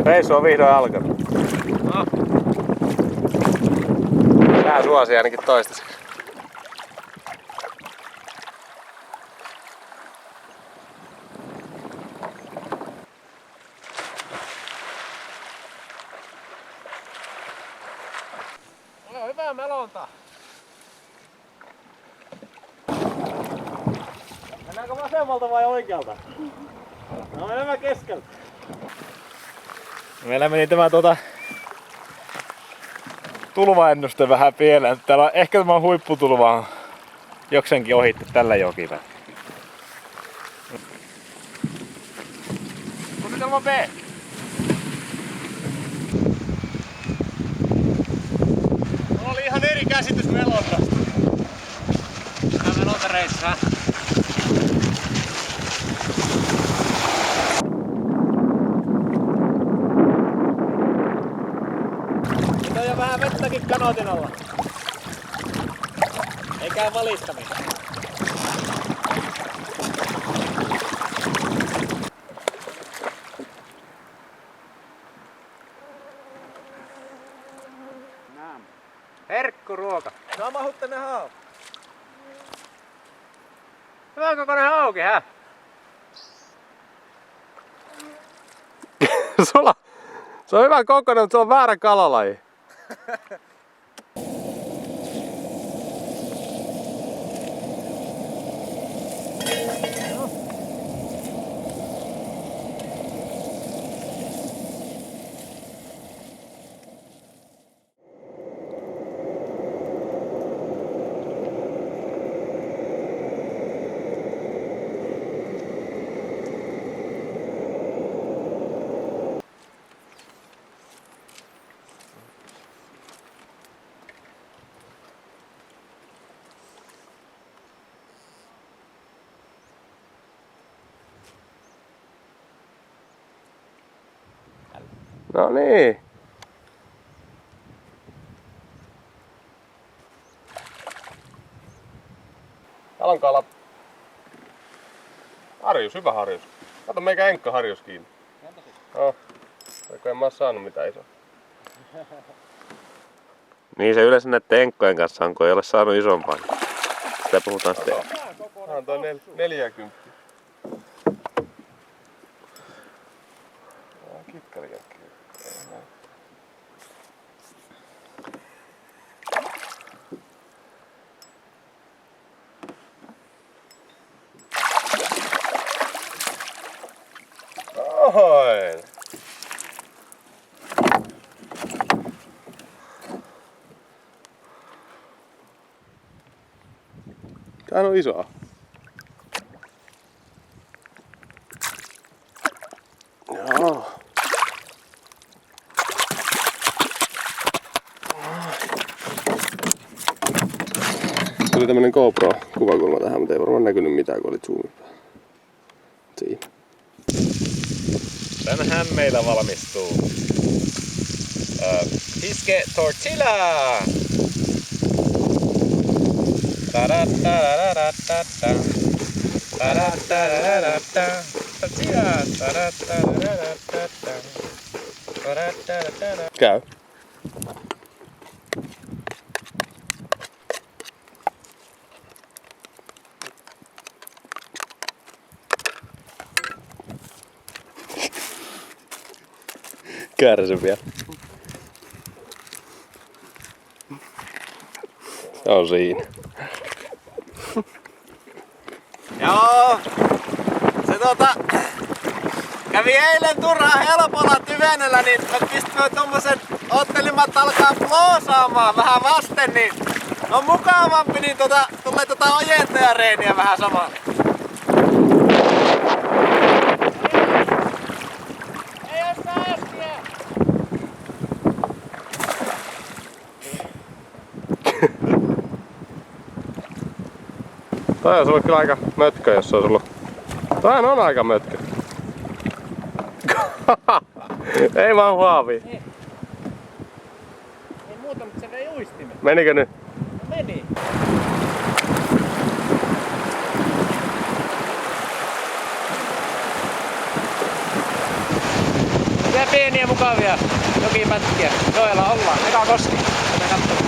Reissu on vihdoin alkanut. No. Tää suosii ainakin toistaiseksi. No, hyvää melontaa. Mennäänkö vasemmalta vai oikealta? No mennään keskeltä. Meillä meni tämä tulvaennuste vähän pieleen. Täällä on ehkä tämä huipputulva on jokseenkin ohitte tällä jokivälillä. Suunnitelma B. Oli ihan eri käsitys melontasta. Tää melontareissa. Nyt on jo vähän vettäkin kanootin alla. Eikä valittamista. Herkkuruoka. Saa mahut tänne hauki. Hyvän kokoinen hauki, hä? Se on hyvä kokoinen, mutta se on väärä kalalaji. No niin. Kalankala. Harjus, hyvä harjus. Kato meikä enkka harjus kiinni. No, vaikka en mä oo saanut mitään isoa. Niin se yleensä näiden enkkojen kanssa on, kun ei ole saanut isompaa. Sitä puhutaan sitten. Tää on toi 40. Kikkarijakki. Ohoin! Tää on iso. Joo. Tuli tämmönen GoPro-kuvakulma tähän, mutta ei varmaan näkynyt mitään, kun oli zoomin päällä. Siinä. Tänään meillä valmistuu fiske tortilla. Käy. Kärsi vielä. Se on siinä. Joo. Se Kävi eilen turhaan helpolla tyvenellä, niin mä pistimme tommosen, ottelimme, että alkaa floosaamaan vähän vasten, niin on mukavampi, niin tulee ojentajareeniä vähän samalla. Ei oo päästiä! Toi on ollut kyllä aika mötkö, jos se olisi ollut. Toi on aika mötkö. Ei vaan huavi. Ei muuta, mutta se vei uistimen. Menikö nyt? No meni. Mitä pieniä mukavia jokipätkiä. Joella ollaan. Eka koski. Mennään katsomaan.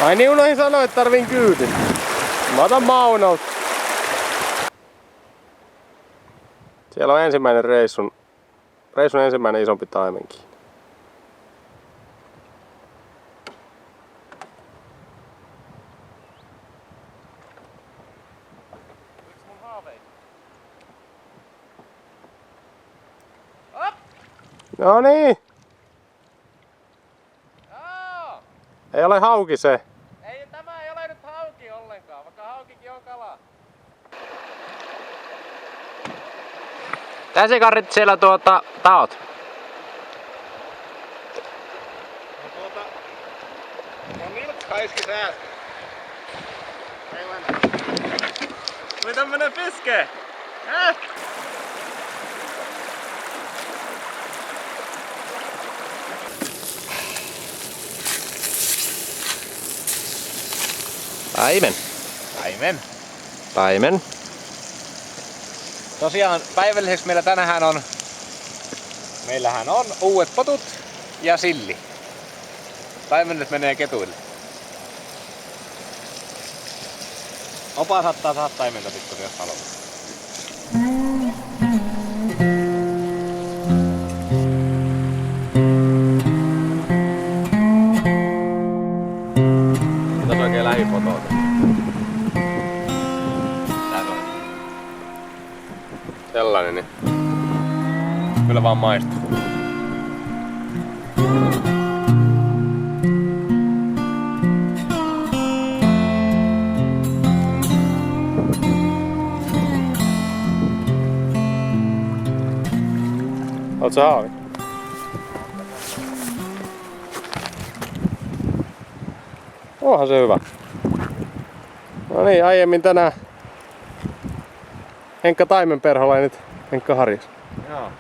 Ai niin unohin sanoa, että tarviin kyydin. Mä otan Maunaut. Siellä on ensimmäinen reissun ensimmäinen isompi taimenkin. Yksi mun haaveita. No niin. Joo! Ei ole hauki se. Tämä ei ole nyt hauki ollenkaan, vaikka haukikin on kala. Käsikarrit siellä taot. No nilkka iski säästä. Tuli tämmönen fiske! Taimen. Taimen. Tosiaan päivälliseksi meillähän on uudet potut ja silli. Taimennet menee ketuille. Opa saattaa saada taimenta pikkusen jos haluaa. Tässä oikein lähifotoa. Sellainen, niin kyllä vaan maistuu. Oot sä haavi? Onhan se hyvä. No niin, aiemmin tänään Henkka Taimenperhola ja nyt Henkka Harjas. Joo.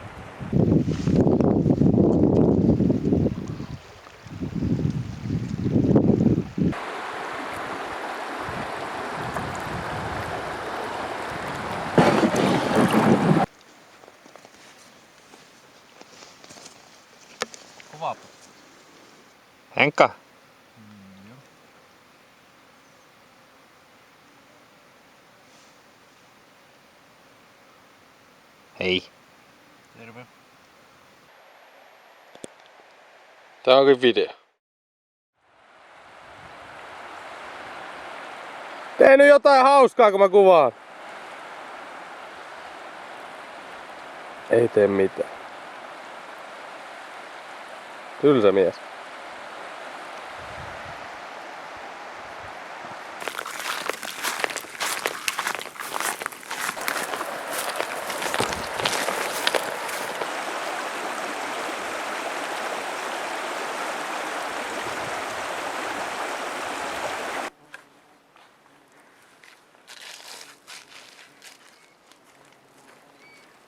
Kova. Henkka. Hei. Terve. Tää onkin video. Tee nyt jotain hauskaa kun mä kuvaan. Ei tee mitään. Tylsä mies.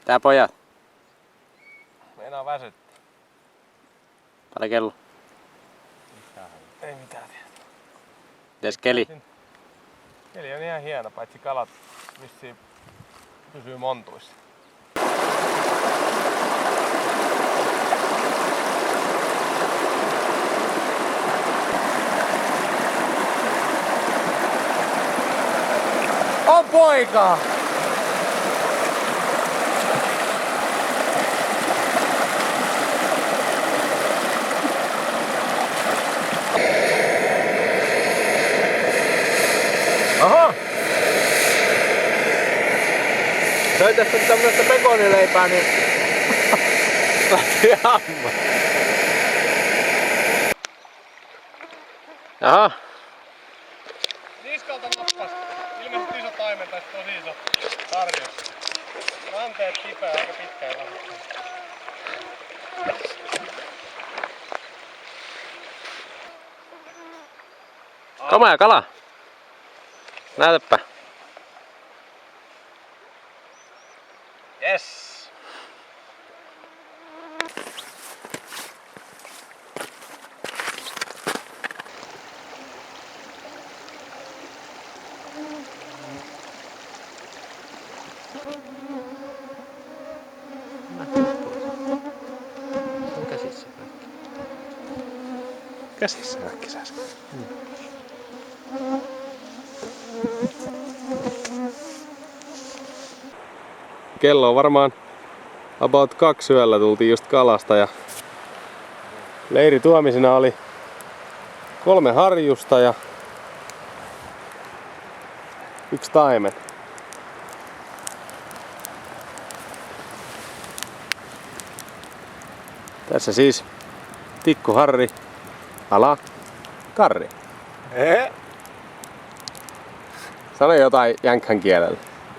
Tää pojat. Meinaa väsyttää. Paljon kello. Ei mitään tietoa. Mites keli? Keli on ihan hieno, paitsi kalat vissiin pysyy montuissa. On poika! Oho! Söi tästä tämmöstä pekonileipää, niin lähti hamma. Jaha. Niskalta nappas. Ilmeisesti iso taimen tai tosi iso tarjous. Ranteet kipeä aika pitkään rahoittaa. Komea kala. Näytäpä. Yes! Käsissä äkkisäs. Kello on varmaan about 2 yöllä, tultiin just kalasta ja leiri tuomisena oli 3 harjusta ja 1 taimen. Tässä siis tikkuharri, ala, karri. Sano jotain jänkkän kielellä.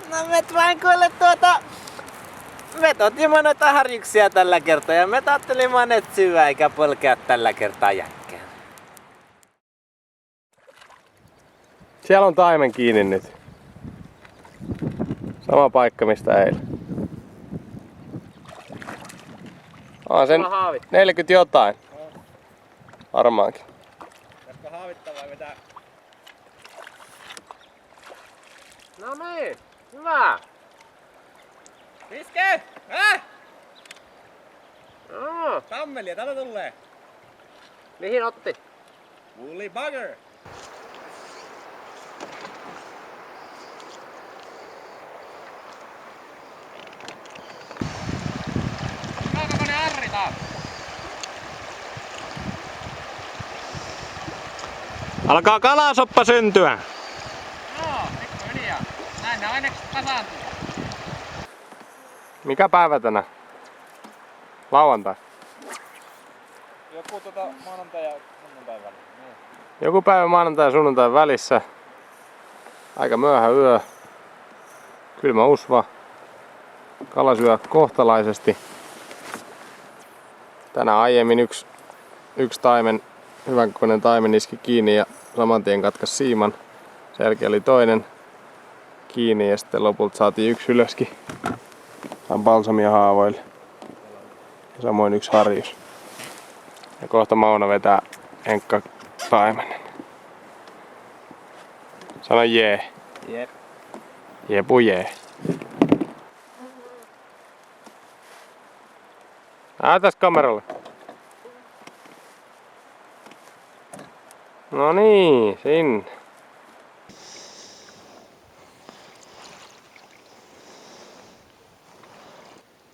No me vain kuule me otimme noita harjuksia tällä kertaa ja me tattelimme ne syödä eikä polkea tällä kertaa jänkkään. Siellä on taimen kiinni nyt. Sama paikka mistä eilen. On sen 40 jotain. Varmaankin. Pitäisikö haavittaa vai vetää? No niin, hyvä. Piske! No, Tammelia, tätä tulee! mihin otti? Woolly bugger! Kaukakoinen arri taas! Alkaa kalasoppa syntyä. Joo, pikkuhiljaa. Näin ne ainekset tasaantuu. Mikä päivä tänään? Lauantai. Joku maanantai ja sunnuntai väliin. Niin. Joku päivä maanantai ja sunnuntai välissä. Aika myöhä yö. Kylmä usva. Kala syö kohtalaisesti. Tänään aiemmin yksi taimen, hyvän kokoinen taimen iski kiinni ja saman tien katkaisi siiman. Sen jälkeen oli toinen kiinni ja sitten lopulta saatiin 1 ylöskin. Vähän balsamia haavoille. Ja samoin 1 harjus. Ja kohta Mauno vetää enkka taimenen. Sano jee. Jep. Jepu jee. Näytäs kameralle. No niin, sinne.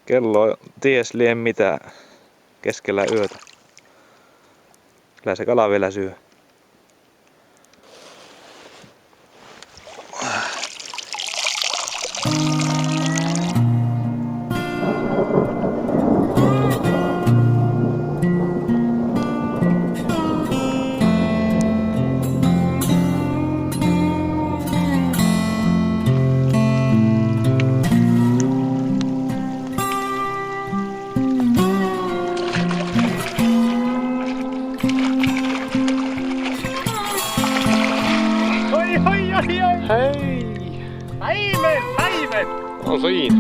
Kello on ties lien mitä keskellä yötä. Kyllä se kala vielä syö. Hei! Taimen! On siinä.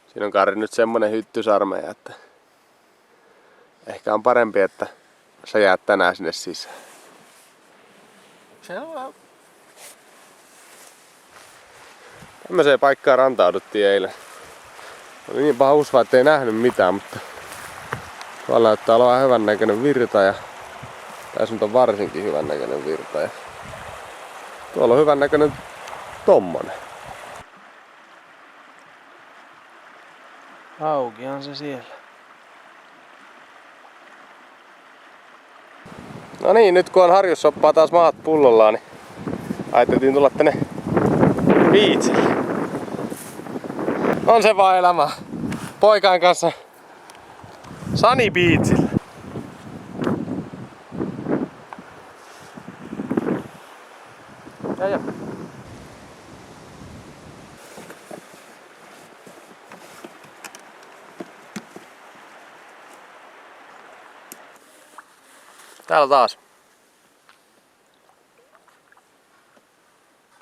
Siinä on Kari nyt semmonen hyttysarmeija, että ehkä on parempi, että sä jäät tänään sinne sisään. Se on Tämmöiseen paikkaan rantauduttiin eilen. Oli niin paha uskoa, ettei nähnyt mitään, mutta tuolla näyttää olevan hyvän näköinen virta ja tässä nyt on varsinkin hyvän näköinen virta ja tuolla on hyvän näköinen tommonen. Aukihan se siellä. No niin, nyt kun on harjussoppaa taas maat pullollaan, niin ajateltiin tulla tänne biitsille. On se vaan elämä. Poikain kanssa Sunny Beachillä. Ja. Täällä taas.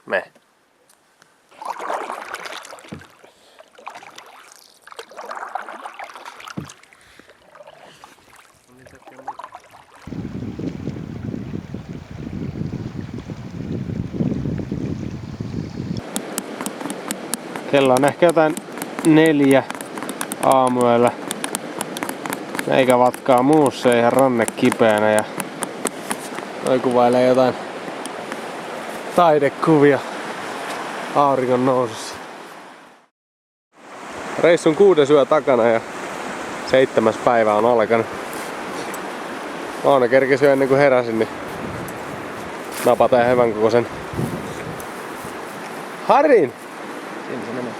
Me. Kello on ehkä jotain 4 aamuyöllä. Eikä vatkaa muussa, ihan ranne kipeänä ja noi kuvailee jotain taidekuvia auringon nousussa. Reissun 6. yö takana ja 7. päivä on alkanut. Aina kerkesin jo ennen kuin heräsin, niin napataan hyvän kokoisen harin. Siinä se menee.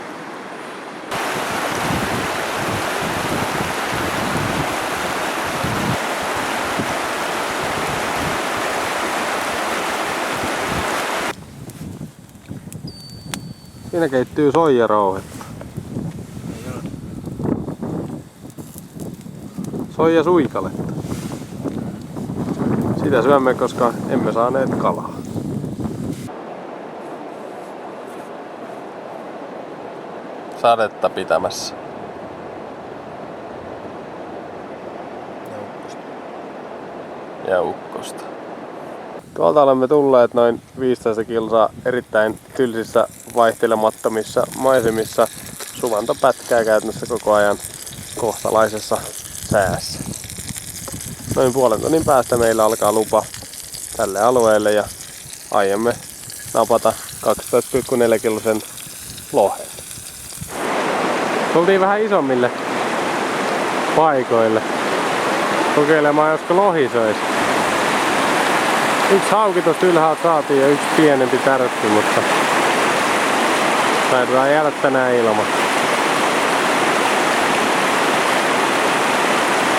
Siinä keittyy soijarouhetta. Soijasuikaletta. Sitä syömme, koska emme saaneet kalaa. Sadetta pitämässä. Ja ukkosta. Tuolta olemme tulleet noin 15 kilsaa erittäin tylsissä vaihtelemattomissa maisemissa. Suvanto pätkää käytännössä koko ajan kohtalaisessa säässä. Noin puolen tunnin päästä meillä alkaa lupa tälle alueelle ja aiomme napata 12,4 kilosen lohen. Tultiin vähän isommille paikoille kokeilemaan, josko lohi söisi. Yksi hauki tosta ylhäältä saatiin ja yksi pienempi tärppi, mutta taidetaan jäädä tänään ilman.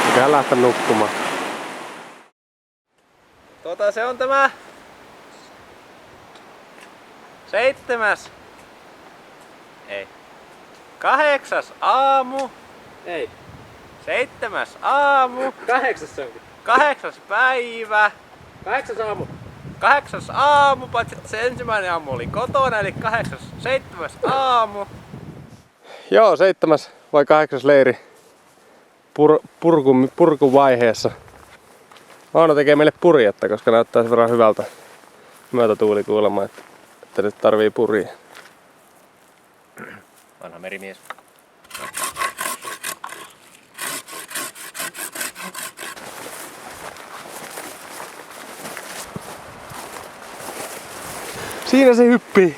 Eiköhän lähteä nukkumaan. Se on tämä 7. Ei. 8. aamu. Ei. 7. aamu. 8 onkin. 8. päivä. 8 aamu. 8. aamu, paitsi että se ensimmäinen aamu oli kotona, eli 7. aamu. Joo, 7. vai 8. leiri purkuvaiheessa. Auno tekee meille purjetta, koska näyttää sen verran hyvältä myötätuulikuulemma, että nyt tarvii puria. Vanha merimies. Siinä se hyppii.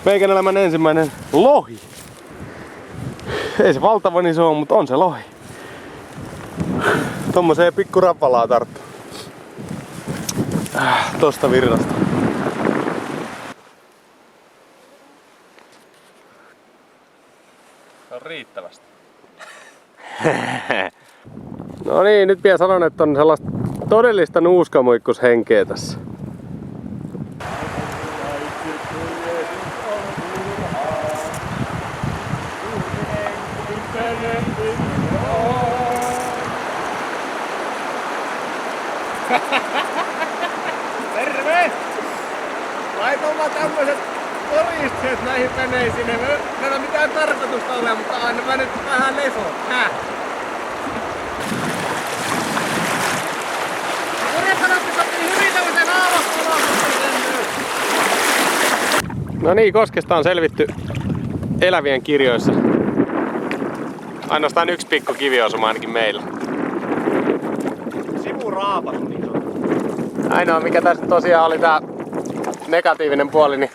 Meikän elämän ensimmäinen lohi. Ei se valtavan iso ole, mutta on se lohi. Tommoseen pikku rapalaa tarttu. Tosta virrasta. Se on riittävästi. No niin, nyt vielä sanon, että on sellaista todellista nuuskamuikkushenkeä tässä. Terve! Laitoin vaan tämmöiset todisteet näihin veneisiin. Ei meillä mitään tarkoitusta ole, mutta aina mä nyt vähän lesoon. Purjekanatti sopii hyvin tämmöisen aavastuloon. No niin, koskesta on selvitty elävien kirjoissa ainoastaan yksi pikku kiviosuma ainakin meillä. Sivuraapasu niin on. Ainoa mikä tässä tosiaan oli tää negatiivinen puoli, niin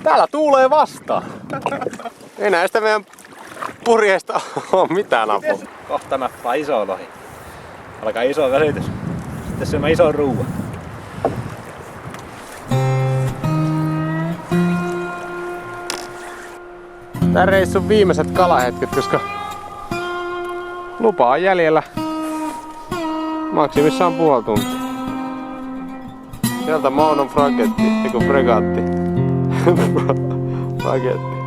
täällä tuulee vastaan. Ei näistä meidän purjeista ole mitään apua. Kohta nappaa iso lohi. Alkaa iso väsytys. Sitten syömään ison ruuan. Tän reissun viimeiset kalahetket, koska lupa on jäljellä maksimissaan puoli tuntia. Sieltä Maunon fragetti, eiku fregaatti. Fragetti.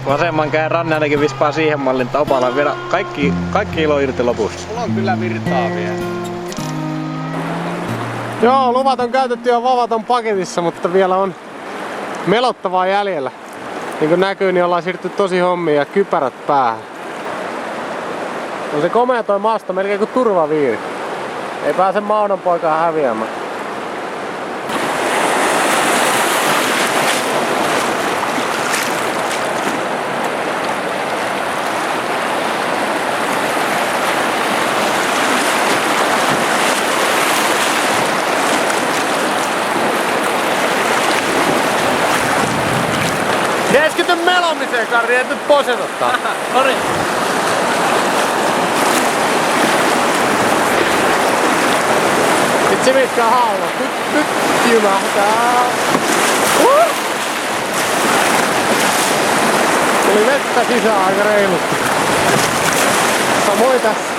Vasemman käden ranneallakin vispaa siihen mallin, että opalla vielä kaikki ilo irti lopussa. Mulla on kyllä virtaa vielä. Joo, luvat on käytetty ja vavat on paketissa, mutta vielä on melottavaa jäljellä. Niin kuin näkyy, niin ollaan siirtynyt tosi hommiin ja kypärät päähän. On se komea toi masto, melkein kuin turvaviiri. Ei pääse Maunon poikaan häviämään. Keskity melomiseen, Karri, et nyt posetottaa. Noniin. Vitsi mitkä haulot. Nyt jymähtää. Tuli vettä sisään aika reilusti. Samoin tässä.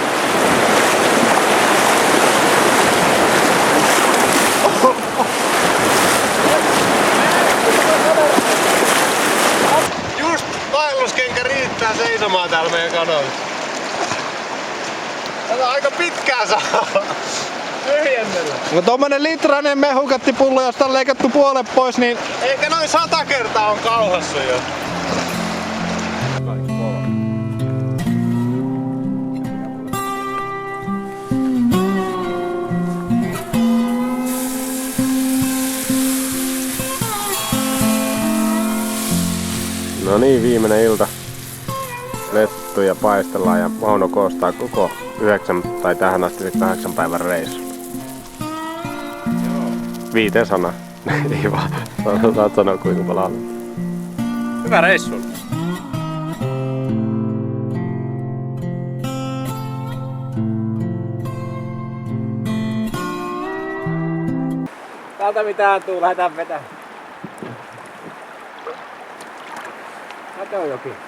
Just vaelluskenkä riittää seisomaan täällä meidän kanoilla. Tätä aika pitkään saa. Tyhjennellä. No tommonen litrainen mehukattipullo, josta on leikattu puolet pois, niin Eikä noin 100 kertaa on kauhassa jo. No niin, viimeinen ilta. Lettuja paistellaan ja Mauno koostaa koko 9 tai tähän asti 8 päivän reissu. 5 sanaa. Ei vaan. Saat sanoa kuinka paljon haluat. hyvä reissu. Täältä mitään tuu, lähdetään vetämään. Katojoki.